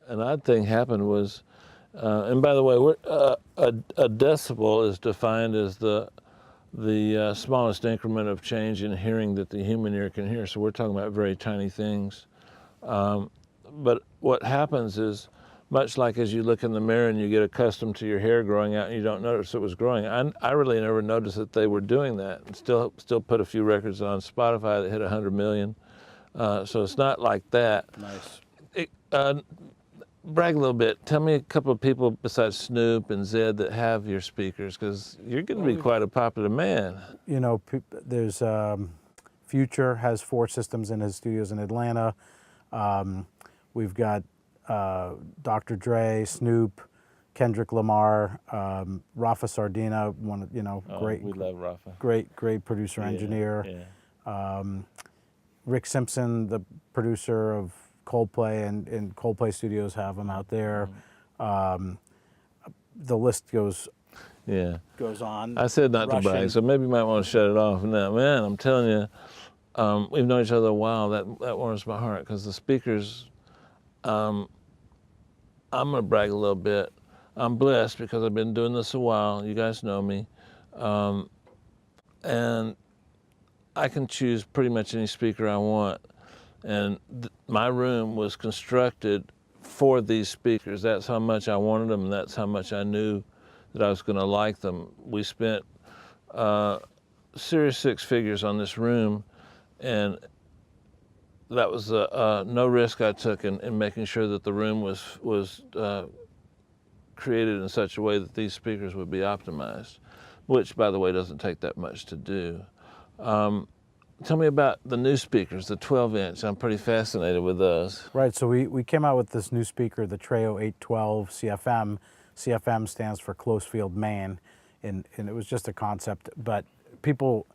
an odd thing happened was, and by the way, a decibel is defined as the smallest increment of change in hearing that the human ear can hear. So we're talking about very tiny things. But what happens is, much like as you look in the mirror and you get accustomed to your hair growing out and you don't notice it was growing, I really never noticed that they were doing that, and still put a few records on Spotify that hit 100 million. So it's not like that. Nice. Brag a little bit. Tell me a couple of people besides Snoop and Zed that have your speakers, because you're going to be quite a popular man. You know, there's Future has 4 systems in his studios in Atlanta. We've got Dr. Dre, Snoop, Kendrick Lamar, Rafa Sardina, great. We love Rafa. Great producer, engineer. Yeah. Rick Simpson, the producer of Coldplay, and Coldplay Studios have him out there. The list goes on. I said not to brag, so maybe you might want to shut it off now. Man, I'm telling you, we've known each other a while. That warms my heart, because the speakers, I'm going to brag a little bit. I'm blessed because I've been doing this a while. You guys know me. And I can choose pretty much any speaker I want. And my room was constructed for these speakers. That's how much I wanted them, and that's how much I knew that I was going to like them. We spent serious 6 figures on this room, and that was no risk I took in making sure that the room was created in such a way that these speakers would be optimized, which, by the way, doesn't take that much to do. Tell me about the new speakers, the 12-inch. I'm pretty fascinated with those. Right, so we came out with this new speaker, the Treo 812 CFM. CFM stands for Close Field Main, and it was just a concept, but people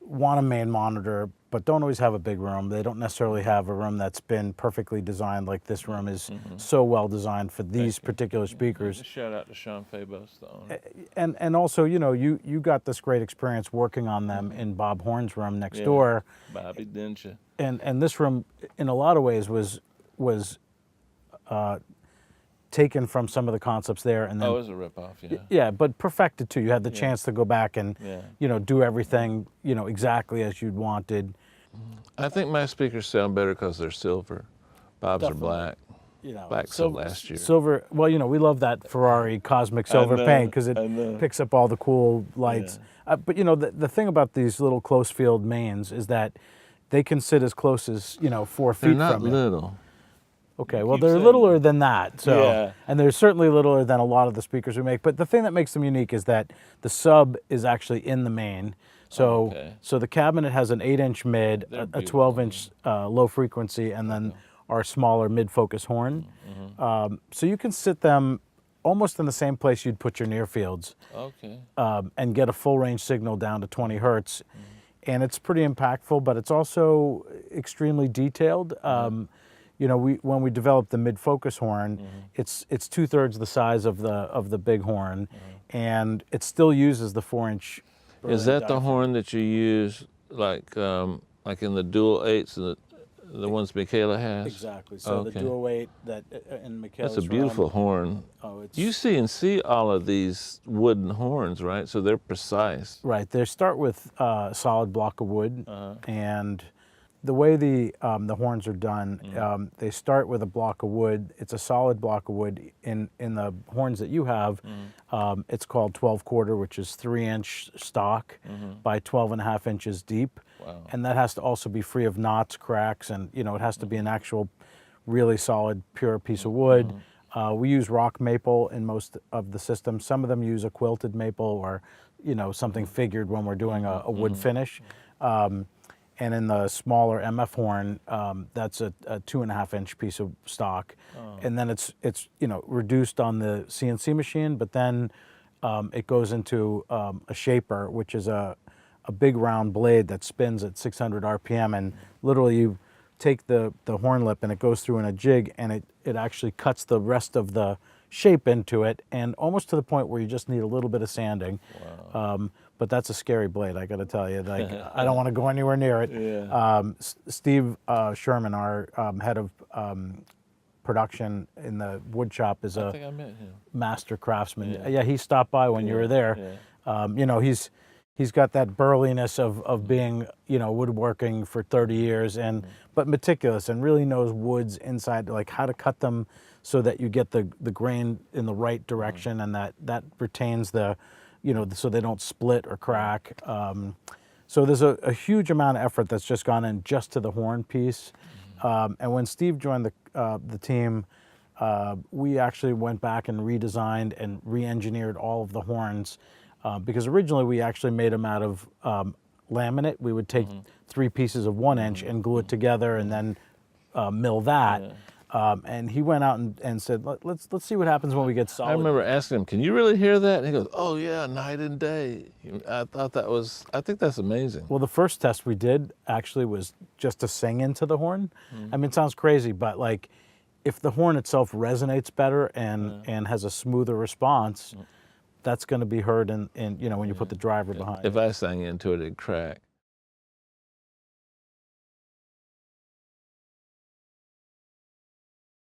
want a main monitor, but don't always have a big room. They don't necessarily have a room that's been perfectly designed, like this room is so well designed for these particular speakers. Shout out to Sean Fabos, the owner. And also, you got this great experience working on them in Bob Horn's room next door. Bobby, didn't you? And this room, in a lot of ways, was taken from some of the concepts there, and then it was a ripoff, yeah. Yeah, but perfected too. You had the chance to go back and do everything exactly as you'd wanted. I think my speakers sound better because they're silver. Bob's Definitely. Are black. Black sold last year. Silver. Well, we love that Ferrari cosmic silver paint because it picks up all the cool lights. Yeah. But the thing about these little close field mains is that they can sit as close as 4 feet They're not from you. little. Okay, well, they're littler than that. Yeah. And they're certainly littler than a lot of the speakers we make. But the thing that makes them unique is that the sub is actually in the main. So the cabinet has an 8-inch mid, a 12-inch low frequency, and then our smaller mid-focus horn. So you can sit them almost in the same place you'd put your near fields. And get a full range signal down to 20 hertz. And it's pretty impactful, but it's also extremely detailed. When we developed the mid-focus horn, it's 2/3 the size of the big horn, and it still uses the 4-inch. Is that the horn that you use like in the dual 8s and the ones Michaela has? Exactly. So the dual 8 that in Michaela's That's a beautiful horn. You see all of these wooden horns, right? So they're precise. Right. They start with a solid block of wood, and the way the horns are done, they start with a block of wood. It's a solid block of wood. In the horns that you have, it's called 12/4, which is 3-inch stock by 12.5 inches deep. Wow. And that has to also be free of knots, cracks, and it has to be an actual really solid, pure piece of wood. We use rock maple in most of the systems. Some of them use a quilted maple or something figured when we're doing a wood finish. And in the smaller MF horn, that's a 2.5-inch piece of stock, and then it's reduced on the CNC machine. But then it goes into a shaper, which is a big round blade that spins at 600 RPM, and literally you take the horn lip and it goes through in a jig, and it actually cuts the rest of the shape into it, and almost to the point where you just need a little bit of sanding. Wow. But that's a scary blade, I got to tell you. Like, I don't want to go anywhere near it. Yeah. Steve Sherman, our head of production in the wood shop is I a think I met him. master craftsman. Yeah. Yeah, he stopped by when you were there. Yeah. You know, he's got that burliness of being, you know, woodworking for 30 years and but meticulous and really knows woods inside, like how to cut them so that you get the grain in the right direction and that retains the, you know, so they don't split or crack. So there's a huge amount of effort that's just gone in just to the horn piece. And when Steve joined the team, we actually went back and redesigned and re-engineered all of the horns because originally we actually made them out of laminate. We would take 3 pieces of 1 inch and glue it together and then mill that. Yeah. And he went out and said, let's see what happens when we get solid. I remember asking him, "Can you really hear that?" And he goes, "Oh yeah, night and day." I think that's amazing. Well, the first test we did actually was just to sing into the horn. I mean, it sounds crazy, but like if the horn itself resonates better and has a smoother response, that's going to be heard in you know, when you put the driver behind. If I sang into it, it'd crack.